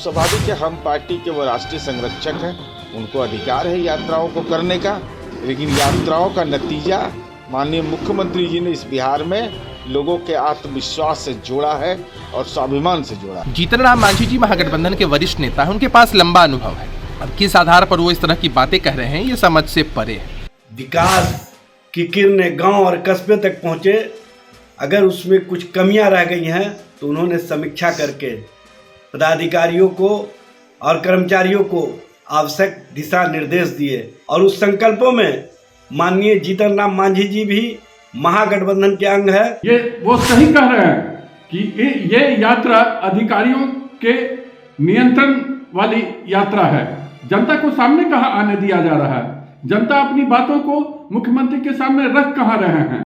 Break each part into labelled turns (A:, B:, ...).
A: स्वाभाविक है, हम पार्टी के वो राष्ट्रीय संरक्षक हैं, उनको अधिकार है यात्राओं को करने का, लेकिन यात्राओं का नतीजा माननीय मुख्यमंत्री जी ने इस बिहार में लोगों के आत्मविश्वास से जोड़ा है और स्वाभिमान से जोड़ा।
B: जीतन राम मांझी जी महागठबंधन के वरिष्ठ नेता हैं, उनके पास लंबा अनुभव है। अब किस आधार पर वो इस तरह की बातें कह रहे हैं, ये समझ से परे है।
C: विकास की किरणें गांव और कस्बे तक पहुंचे, अगर उसमें कुछ कमियां रह गई हैं तो उन्होंने समीक्षा करके पदाधिकारियों को और कर्मचारियों को आवश्यक दिशा निर्देश दिए और उस संकल्पों में माननीय जीतन राम मांझी जी भी महागठबंधन के अंग है।
D: ये वो सही कह रहे हैं कि ये यात्रा अधिकारियों के नियंत्रण वाली यात्रा है। जनता को सामने कहाँ आने दिया जा रहा है? जनता अपनी बातों को मुख्यमंत्री के सामने रख कहाँ रहे हैं?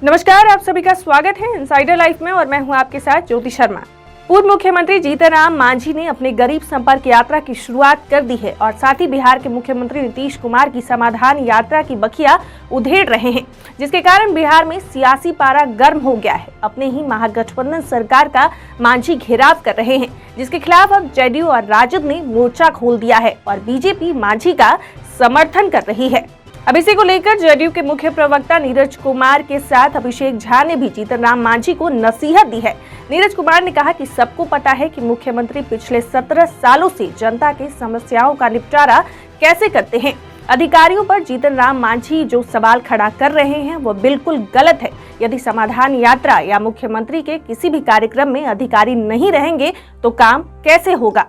E: नमस्कार, आप सभी का स्वागत है इनसाइडर लाइफ में और मैं हूं आपके साथ ज्योति शर्मा। पूर्व मुख्यमंत्री जीतन राम मांझी ने अपनी गरीब संपर्क यात्रा की शुरुआत कर दी है और साथ ही बिहार के मुख्यमंत्री नीतीश कुमार की समाधान यात्रा की बखिया उधेड़ रहे हैं, जिसके कारण बिहार में सियासी पारा गर्म हो गया है। अपने ही महागठबंधन सरकार का मांझी घेराव कर रहे हैं, जिसके खिलाफ अब जेडीयू और राजद ने मोर्चा खोल दिया है और बीजेपी मांझी का समर्थन कर रही है। अब इसी को लेकर जेडीयू के मुख्य प्रवक्ता नीरज कुमार के साथ अभिषेक झा ने भी जीतन राम मांझी को नसीहत दी है। नीरज कुमार ने कहा कि सबको पता है कि मुख्यमंत्री पिछले 17 सालों से जनता के समस्याओं का निपटारा कैसे करते हैं। अधिकारियों पर जीतन राम मांझी जो सवाल खड़ा कर रहे हैं वो बिल्कुल गलत है। यदि समाधान यात्रा या मुख्यमंत्री के किसी भी कार्यक्रम में अधिकारी नहीं रहेंगे तो काम कैसे होगा?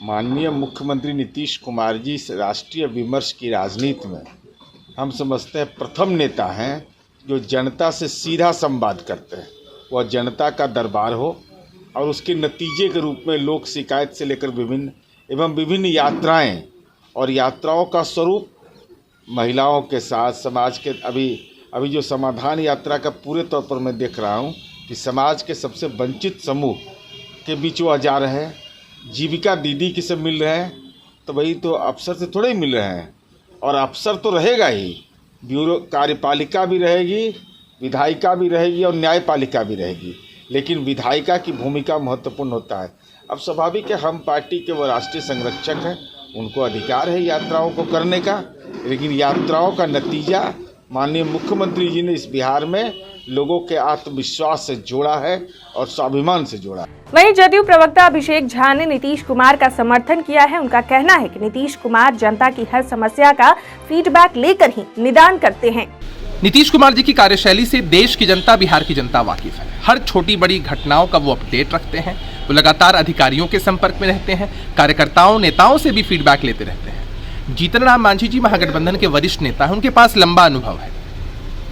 A: माननीय मुख्यमंत्री नीतीश कुमार जी राष्ट्रीय विमर्श की राजनीति में हम समझते हैं प्रथम नेता हैं जो जनता से सीधा संवाद करते हैं। वह जनता का दरबार हो और उसके नतीजे के रूप में लोक शिकायत से लेकर विभिन्न यात्राएं और यात्राओं का स्वरूप महिलाओं के साथ समाज के अभी जो समाधान यात्रा का पूरे तौर पर मैं देख रहा हूं कि समाज के सबसे वंचित समूह के बीच वह जा रहे हैं। जीविका दीदी की से मिल रहे हैं तो वही तो अफसर से थोड़े ही मिल रहे हैं, और अफसर तो रहेगा ही, ब्यूरो कार्यपालिका भी रहेगी, विधायिका भी रहेगी और न्यायपालिका भी रहेगी, लेकिन विधायिका की भूमिका महत्वपूर्ण होता है। अब स्वाभाविक है, हम पार्टी के वो राष्ट्रीय संरक्षक हैं, उनको अधिकार है यात्राओं को करने का, लेकिन यात्राओं का नतीजा माननीय मुख्यमंत्री जी ने इस बिहार में लोगों के आत्मविश्वास से जोड़ा है और स्वाभिमान से जोड़ा।
E: वहीं जदयू प्रवक्ता अभिषेक झा ने नीतीश कुमार का समर्थन किया है। उनका कहना है कि नीतीश कुमार जनता की हर समस्या का फीडबैक लेकर ही निदान करते हैं।
B: नीतीश कुमार जी की कार्यशैली से देश की जनता, बिहार की जनता वाकिफ है। हर छोटी बड़ी घटनाओं का वो अपडेट रखते हैं। वो लगातार अधिकारियों के संपर्क में रहते हैं, कार्यकर्ताओं नेताओं से भी फीडबैक लेते रहते हैं। जीतन राम मांझी जी महागठबंधन के वरिष्ठ नेता हैं, उनके पास लंबा अनुभव है।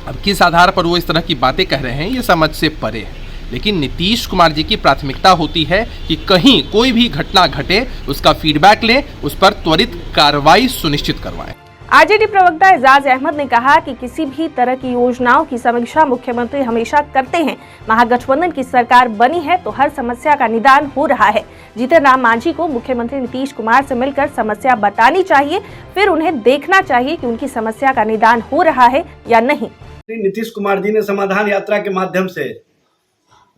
B: अब किस आधार पर वो इस तरह की बातें कह रहे हैं, ये समझ से परे है। लेकिन नीतीश कुमार जी की प्राथमिकता होती है कि कहीं कोई भी घटना घटे, उसका फीडबैक लें, उस पर त्वरित कार्रवाई सुनिश्चित करवाएं।
E: आरजेडी प्रवक्ता एजाज अहमद ने कहा कि किसी भी तरह की योजनाओं की समीक्षा मुख्यमंत्री हमेशा करते हैं। महागठबंधन की सरकार बनी है तो हर समस्या का निदान हो रहा है। जीतन राम मांझी को मुख्यमंत्री नीतीश कुमार से मिलकर समस्या बतानी चाहिए, फिर उन्हें देखना चाहिए कि उनकी समस्या का निदान हो रहा है या नहीं।
C: नीतीश कुमार जी ने समाधान यात्रा के माध्यम से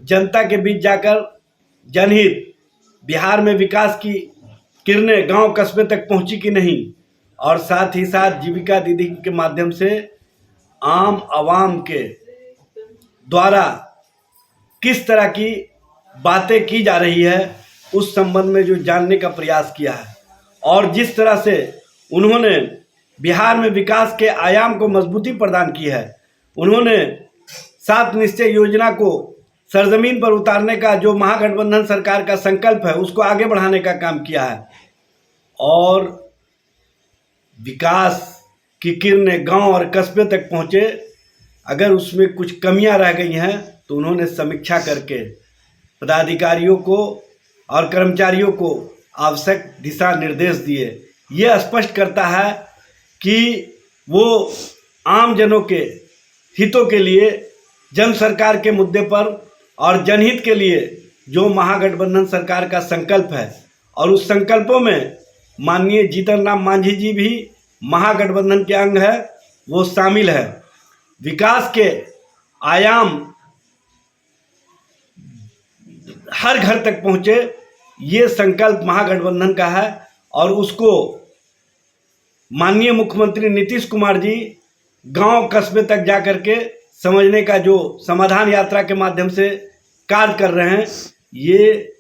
C: जनता के बीच जाकर जनहित, बिहार में विकास की किरणें गांव कस्बे तक पहुंची कि नहीं, और साथ ही साथ जीविका दीदी के माध्यम से आम आवाम के द्वारा किस तरह की बातें की जा रही है उस संबंध में जो जानने का प्रयास किया है, और जिस तरह से उन्होंने बिहार में विकास के आयाम को मजबूती प्रदान की है। उन्होंने 7 निश्चय योजना को सरजमीन पर उतारने का जो महागठबंधन सरकार का संकल्प है उसको आगे बढ़ाने का काम किया है, और विकास की किरणें गांव और कस्बे तक पहुंचे, अगर उसमें कुछ कमियां रह गई हैं तो उन्होंने समीक्षा करके पदाधिकारियों को और कर्मचारियों को आवश्यक दिशा निर्देश दिए। यह स्पष्ट करता है कि वो आम जनों के हितों के लिए, जन सरकार के मुद्दे पर और जनहित के लिए जो महागठबंधन सरकार का संकल्प है, और उस संकल्पों में माननीय जीतन राम मांझी जी भी महागठबंधन के अंग है, वो शामिल है। विकास के आयाम हर घर तक पहुँचे, ये संकल्प महागठबंधन का है और उसको माननीय मुख्यमंत्री नीतीश कुमार जी गांव कस्बे तक जाकर के समझने का जो समाधान यात्रा के माध्यम से कार्य कर रहे हैं, ये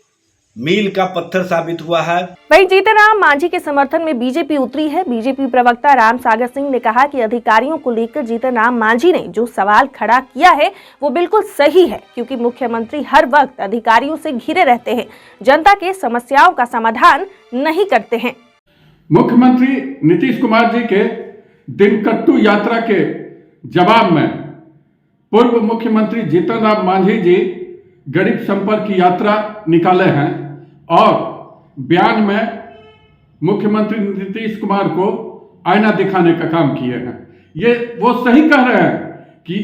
C: मील का पत्थर साबित हुआ है।
E: वहीं जीतन राम मांझी के समर्थन में बीजेपी उतरी है। बीजेपी प्रवक्ता राम सागर सिंह ने कहा कि अधिकारियों को लेकर जीतन राम मांझी ने जो सवाल खड़ा किया है वो बिल्कुल सही है, क्योंकि मुख्यमंत्री हर वक्त अधिकारियों से घिरे रहते हैं, जनता के समस्याओं का समाधान नहीं करते हैं।
D: मुख्यमंत्री नीतीश कुमार जी के दिनकट्टू यात्रा के जवाब में पूर्व मुख्यमंत्री जीतन राम मांझी जी गरीब संपर्क की यात्रा निकाले हैं और बयान में मुख्यमंत्री नीतीश कुमार को आईना दिखाने का काम किए हैं। ये वो सही कह रहे हैं कि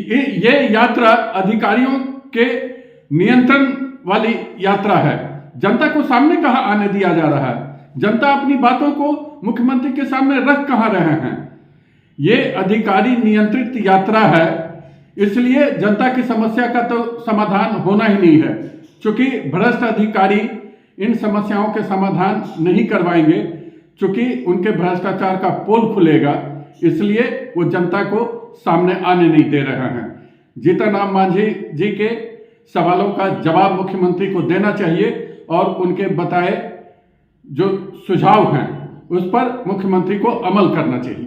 D: ये यात्रा अधिकारियों के नियंत्रण वाली यात्रा है। जनता को सामने कहाँ आने दिया जा रहा है? जनता अपनी बातों को मुख्यमंत्री के सामने रख कहाँ रहे हैं? ये अधिकारी नियंत्रित यात्रा है, इसलिए जनता की समस्या का तो समाधान होना ही नहीं है। चूंकि भ्रष्ट अधिकारी इन समस्याओं के समाधान नहीं करवाएंगे, चूंकि उनके भ्रष्टाचार का पोल खुलेगा, इसलिए वो जनता को सामने आने नहीं दे रहे हैं। जीतन राम मांझी जी के सवालों का जवाब मुख्यमंत्री को देना चाहिए और उनके बताए जो सुझाव हैं उस पर मुख्यमंत्री को अमल करना चाहिए।